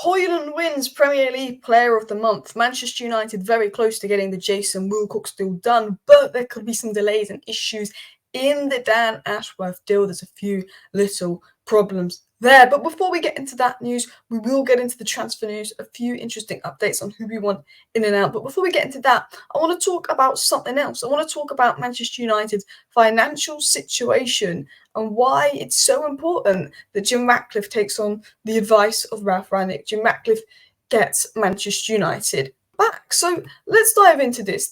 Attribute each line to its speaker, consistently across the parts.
Speaker 1: Hojlund wins Premier League Player of the Month. Manchester United very close to getting the Jason Wilcox deal done, but there could be some delays and issues in the Dan Ashworth deal. There's a few little problems there. But before we get into that news, we will get into the transfer news, a few interesting updates on who we want in and out. But before we get into that, I want to talk about something else. I want to talk about Manchester United's financial situation and why it's so important that Jim Ratcliffe takes on the advice of Ralph Rangnick. Jim Ratcliffe gets Manchester United back. So let's dive into this.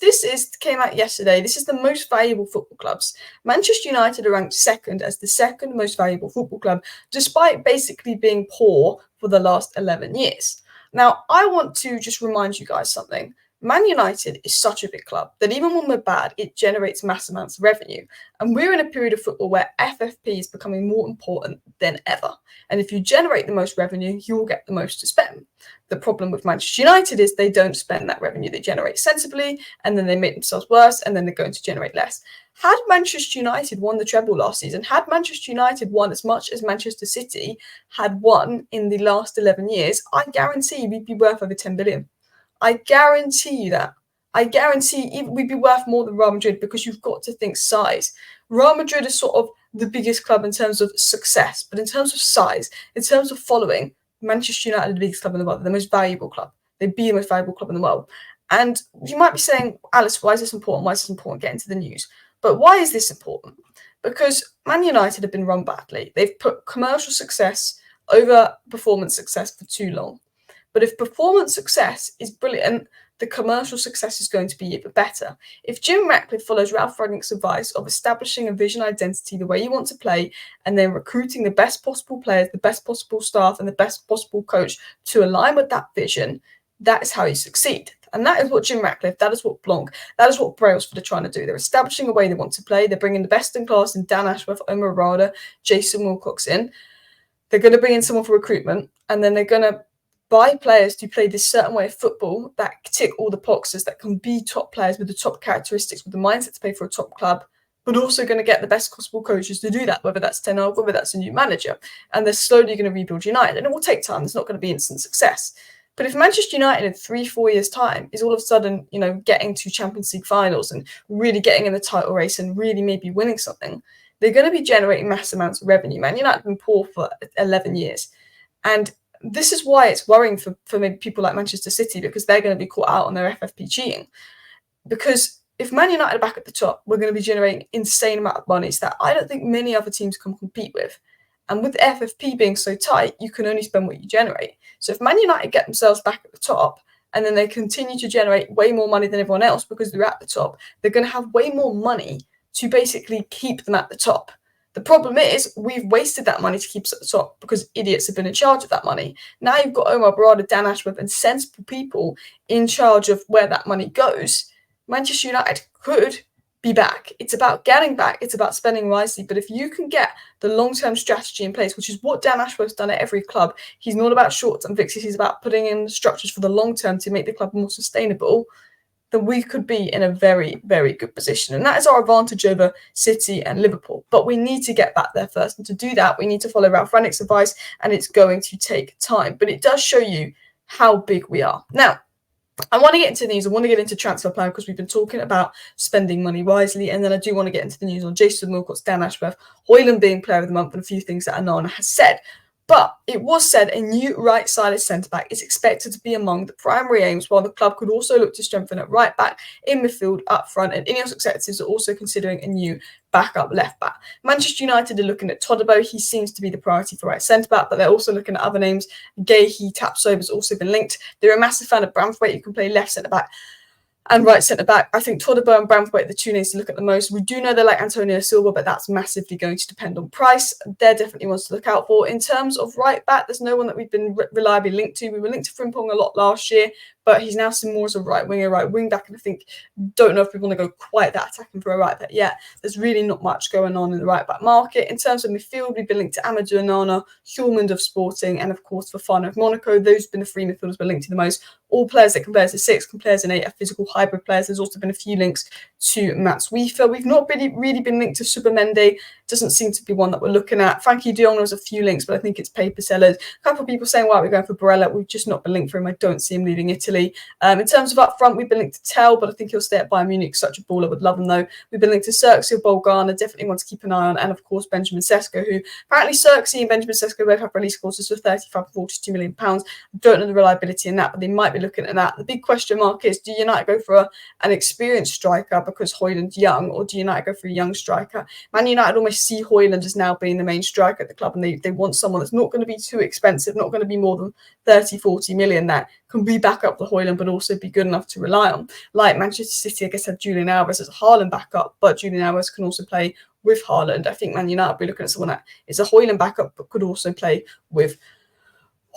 Speaker 1: Came out yesterday. This is the most valuable football clubs. Manchester United are ranked second as the second most valuable football club, despite basically being poor for the last 11 years. Now, I want to just remind you guys something. Man United is such a big club that even when we're bad, it generates mass amounts of revenue. And we're in a period of football where FFP is becoming more important than ever. And if you generate the most revenue, you will get the most to spend. The problem with Manchester United is they don't spend that revenue. They generate sensibly, and then they make themselves worse, and then they're going to generate less. Had Manchester United won the treble last season, had Manchester United won as much as Manchester City had won in the last 11 years, I guarantee we'd be worth over 10 billion. I guarantee you that. I guarantee we'd be worth more than Real Madrid because you've got to think size. Real Madrid is sort of the biggest club in terms of success, but in terms of size, in terms of following, Manchester United are the biggest club in the world. They're the most valuable club. They'd be the most valuable club in the world. And you might be saying, Alice, why is this important? Why is this important? Get into the news. But why is this important? Because Man United have been run badly. They've put commercial success over performance success for too long. But if performance success is brilliant, the commercial success is going to be even better. If Jim Ratcliffe follows Ralph Rangnick's advice of establishing a vision identity the way you want to play, and then recruiting the best possible players, the best possible staff, and the best possible coach to align with that vision, that is how you succeed. And that is what Jim Ratcliffe, that is what Blanc, that is what Brailsford are trying to do. They're establishing a way they want to play. They're bringing the best in class in Dan Ashworth, Omar Rada, Jason Wilcox in. They're going to bring in someone for recruitment, and then they're going to buy players to play this certain way of football that tick all the boxes, that can be top players with the top characteristics, with the mindset to play for a top club, but also going to get the best possible coaches to do that, whether that's Ten Hag, whether that's a new manager. And they're slowly going to rebuild United. And it will take time. It's not going to be instant success. But if Manchester United in 3-4 years' time is all of a sudden, getting to Champions League finals and really getting in the title race and really maybe winning something, they're going to be generating mass amounts of revenue. Man United have been poor for 11 years. And this is why it's worrying for maybe people like Manchester City, because they're going to be caught out on their FFP cheating. Because if Man United are back at the top, we're going to be generating insane amount of monies that I don't think many other teams can compete with. And with the FFP being so tight, you can only spend what you generate. So if Man United get themselves back at the top, and then they continue to generate way more money than everyone else because they're at the top, they're going to have way more money to basically keep them at the top. The problem is we've wasted that money to keep us at the top because idiots have been in charge of that money. Now you've got Omar Barada, Dan Ashworth, and sensible people in charge of where that money goes. Manchester United could be back. It's about getting back. It's about spending wisely. But if you can get the long-term strategy in place, which is what Dan Ashworth's done at every club, he's not about short-term fixes. He's about putting in structures for the long term to make the club more sustainable. Then we could be in a very, very good position. And that is our advantage over City and Liverpool. But we need to get back there first. And to do that, we need to follow Ralph Rangnick's advice, and it's going to take time. But it does show you how big we are. Now, I want to get into the news. I want to get into transfer plan because we've been talking about spending money wisely. And then I do want to get into the news on Jason Wilcox, Dan Ashworth, Hojlund being player of the month, and a few things that Onana has said. But it was said a new right-sided centre-back is expected to be among the primary aims, while the club could also look to strengthen at right-back, in midfield, up front, and INEOS executives are also considering a new backup left-back. Manchester United are looking at Todibo. He seems to be the priority for right centre-back, but they're also looking at other names. Gahey, Tapsoba has also been linked. They're a massive fan of Braithwaite, who can play left centre-back and right centre-back. I think Todibo and Braithwaite are the two names to look at the most. We do know they like Antonio Silva, but that's massively going to depend on price. They're definitely ones to look out for. In terms of right-back, there's no one that we've been reliably linked to. We were linked to Frimpong a lot last year, but he's now seen more as a right winger, right wing back, and I think, don't know if we want to go quite that attacking for a right back yet. There's really not much going on in the right back market. In terms of midfield, we've been linked to Amadou Onana, Hojlund of Sporting, and of course Fofana of Monaco. Those have been the three midfielders we're linked to the most. All players that can play as a 6, can play as an 8, are physical hybrid players. There's also been a few links to Mats Wiefer. We've not really been linked to Supermende. Doesn't seem to be one that we're looking at. Frankie de Jong, there's a few links, but I think it's paper sellers. A couple of people saying, why are we going for Barella? We've just not been linked for him. I don't see him leaving Italy. In terms of up front, we've been linked to Tell, but I think he'll stay at Bayern Munich. Such a baller, would love him though. We've been linked to Xerxes of Bulgarna, definitely want to keep an eye on, and of course Benjamin Sesko, who apparently Xerxes and Benjamin Sesko both have release clauses for £35 and £42 million. Don't know the reliability in that, but they might be looking at that. The big question mark is, do United go for an experienced striker because Hojlund's young, or do United go for a young striker? Man United almost see Hojlund as now being the main striker at the club, and they want someone that's not going to be too expensive, not going to be more than 30-40 million, that can be back up to Hojlund but also be good enough to rely on. Like Manchester City, I guess, have Julian Alvarez as a Haaland backup, but Julian Alvarez can also play with Haaland. I think Man United will be looking at someone that is a Hojlund backup but could also play with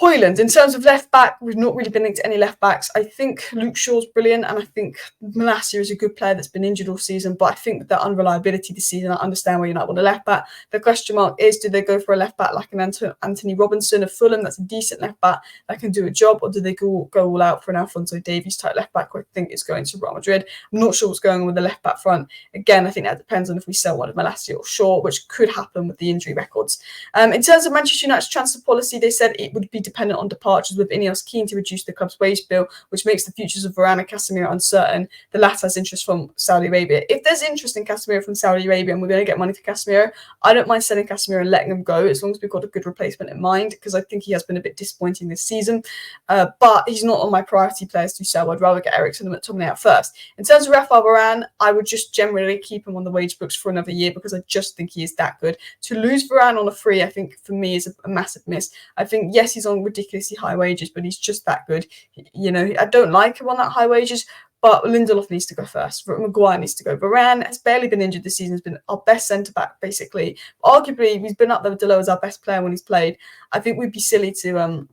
Speaker 1: Hojlund. In terms of left back, we've not really been linked to any left backs. I think Luke Shaw's brilliant, and I think Malacia is a good player that's been injured all season, but I think with that unreliability this season, I understand why you not want a left back. The question mark is, do they go for a left back like an Anthony Robinson of Fulham, that's a decent left back that can do a job, or do they go all out for an Alphonso Davies type left back, who I think is going to Real Madrid? I'm not sure what's going on with the left back front. Again, I think that depends on if we sell one of Malacia or Shaw, which could happen with the injury records. In terms of Manchester United's transfer policy, they said it would be dependent on departures, with INEOS keen to reduce the club's wage bill, which makes the futures of Varane and Casemiro uncertain. The latter has interest from Saudi Arabia. If there's interest in Casemiro from Saudi Arabia and we're going to get money for Casemiro, I don't mind selling Casemiro and letting him go, as long as we've got a good replacement in mind, because I think he has been a bit disappointing this season. But he's not on my priority players to sell. I'd rather get Eriksen and McTominay out first. In terms of Rafael Varane, I would just generally keep him on the wage books for another year, because I just think he is that good. To lose Varane on a free, I think for me is a massive miss. I think, yes, he's on ridiculously high wages, but he's just that good. You know, I don't like him on that high wages, but Lindelof needs to go first. Maguire needs to go. Varane has barely been injured this season. He's been our best centre-back, basically. Arguably, he's been up there with Delo as our best player when he's played. I think we'd be silly to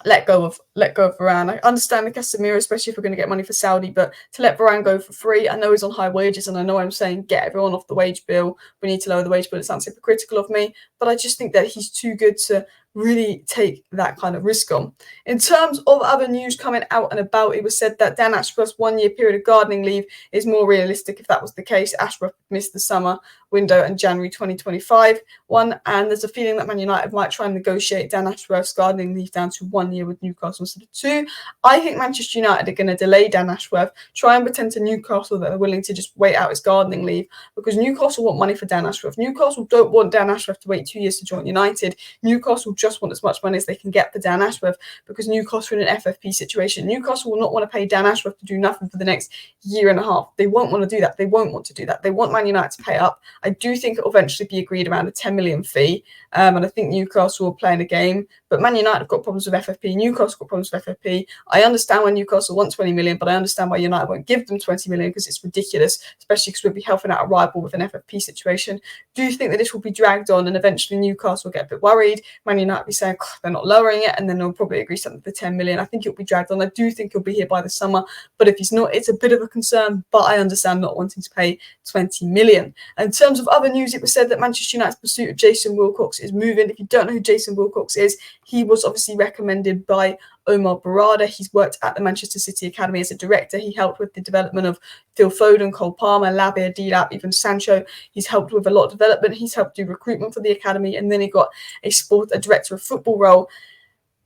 Speaker 1: let go of Varane. I understand the Casemiro, especially if we're going to get money for Saudi, but to let Varane go for free, I know he's on high wages, and I know I'm saying get everyone off the wage bill. We need to lower the wage bill. It sounds hypocritical of me, but I just think that he's too good to really take that kind of risk on. In terms of other news coming out and about, it was said that Dan Ashworth's 1-year period of gardening leave is more realistic. If that was the case, Ashworth missed the summer window and January 2025 one, and there's a feeling that Man United might try and negotiate Dan Ashworth's gardening leave down to 1 year with Newcastle instead of 2. I think Manchester United are going to delay Dan Ashworth, try and pretend to Newcastle that they're willing to just wait out his gardening leave, because Newcastle want money for Dan Ashworth. Newcastle don't want Dan Ashworth to wait 2 years to join United. Newcastle just want as much money as they can get for Dan Ashworth, because Newcastle are in an FFP situation. Newcastle will not want to pay Dan Ashworth to do nothing for the next year and a half. They won't want to do that. They won't want to do that. They want Man United to pay up. I do think it will eventually be agreed around a 10 million fee, and I think Newcastle will play in a game, but Man United have got problems with FFP. Newcastle got problems with FFP. I understand why Newcastle want 20 million, but I understand why United won't give them 20 million, because it's ridiculous, especially because we'll be helping out a rival with an FFP situation. Do you think that this will be dragged on and eventually Newcastle will get a bit worried? Man United will be saying they're not lowering it, and then they'll probably agree something for 10 million. I think it'll be dragged on. I do think he'll be here by the summer, but if he's not, it's a bit of a concern, but I understand not wanting to pay 20 million. In terms of other news, it was said that Manchester United's pursuit of Jason Wilcox is moving. If you don't know who Jason Wilcox is, he was obviously recommended by Omar Barada. He's worked at the Manchester City Academy as a director. He helped with the development of Phil Foden, Cole Palmer, Labia, Dilap, even Sancho. He's helped with a lot of development. He's helped do recruitment for the academy, and then he got a director of football role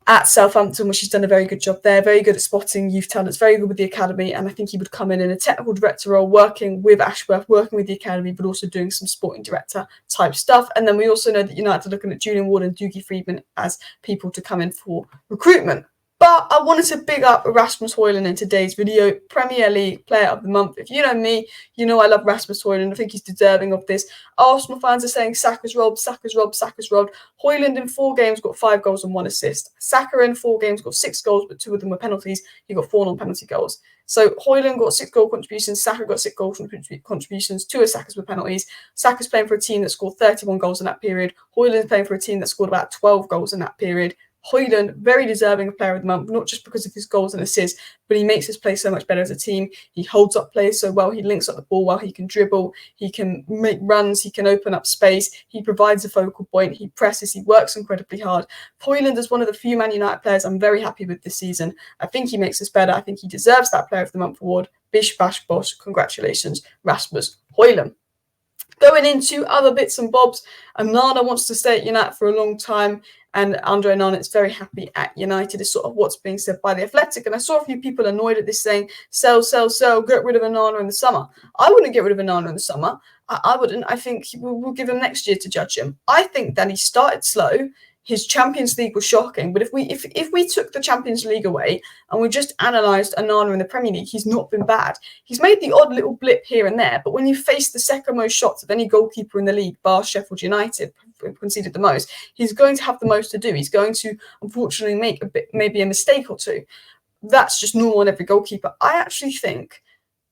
Speaker 1: at Southampton, which he's done a very good job there, very good at spotting youth talents, very good with the academy, and I think he would come in a technical director role, working with Ashworth, working with the academy, but also doing some sporting director type stuff. And then we also know that United are looking at Julian Ward and Dougie Freedman as people to come in for recruitment. But I wanted to big up Rasmus Hojlund in today's video, Premier League Player of the Month. If you know me, you know I love Rasmus Hojlund. I think he's deserving of this. Arsenal fans are saying Saka's robbed, Saka's robbed, Saka's robbed. Hojlund in 4 games got 5 goals and 1 assist. Saka in 4 games got 6 goals, but 2 of them were penalties. He got 4 non-penalty goals. So Hojlund got 6 goal contributions, Saka got 6 goal contributions, 2 of Saka's were penalties. Saka's playing for a team that scored 31 goals in that period. Hojlund's playing for a team that scored about 12 goals in that period. Hojlund, very deserving of Player of the Month, not just because of his goals and assists, but he makes us play so much better as a team. He holds up players so well. He links up the ball well. He can dribble. He can make runs. He can open up space. He provides a focal point. He presses. He works incredibly hard. Hojlund is one of the few Man United players I'm very happy with this season. I think he makes us better. I think he deserves that Player of the Month award. Bish bash bosh. Congratulations, Rasmus Hojlund. Going into other bits and bobs, Onana wants to stay at United for a long time, and Andre Onana is very happy at United, is sort of what's being said by The Athletic. And I saw a few people annoyed at this saying, sell, get rid of Onana in the summer. I wouldn't get rid of Onana in the summer. I wouldn't. I think we'll give him next year to judge him. I think that he started slow. His Champions League was shocking, but if we took the Champions League away and we just analysed Onana in the Premier League, he's not been bad. He's made the odd little blip here and there, but when you face the second most shots of any goalkeeper in the league, bar Sheffield United, conceded the most, he's going to have the most to do. He's going to, unfortunately, make maybe a mistake or two. That's just normal in every goalkeeper. I actually think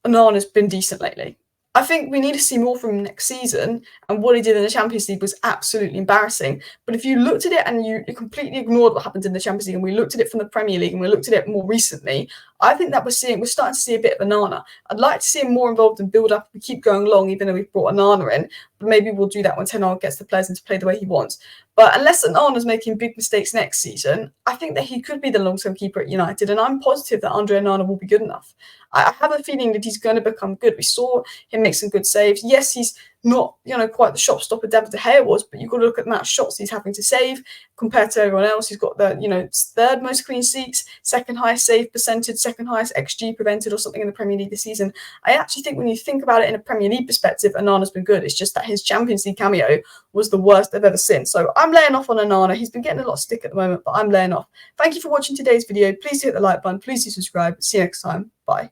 Speaker 1: Onana's been decent lately. I think we need to see more from him next season, and what he did in the Champions League was absolutely embarrassing. But if you looked at it and you completely ignored what happened in the Champions League, and we looked at it from the Premier League and we looked at it more recently, I think that we're starting to see a bit of Onana. I'd like to see him more involved in build-up. We keep going long, even though we've brought Onana in. But maybe we'll do that when Ten Hag gets the players in to play the way he wants. But unless Onana's making big mistakes next season, I think that he could be the long-term keeper at United, and I'm positive that Andre Onana will be good enough. I have a feeling that he's going to become good. We saw him make some good saves. Yes, he's not, quite the shot-stopper David De Gea was, but you've got to look at the amount of shots he's having to save compared to everyone else. He's got the, third most clean sheets, second highest save percentage, second highest XG prevented or something in the Premier League this season. I actually think when you think about it in a Premier League perspective, Onana's been good. It's just that his Champions League cameo was the worst I've ever seen. So I'm laying off on Onana. He's been getting a lot of stick at the moment, but I'm laying off. Thank you for watching today's video. Please hit the like button. Please do subscribe. See you next time. Bye.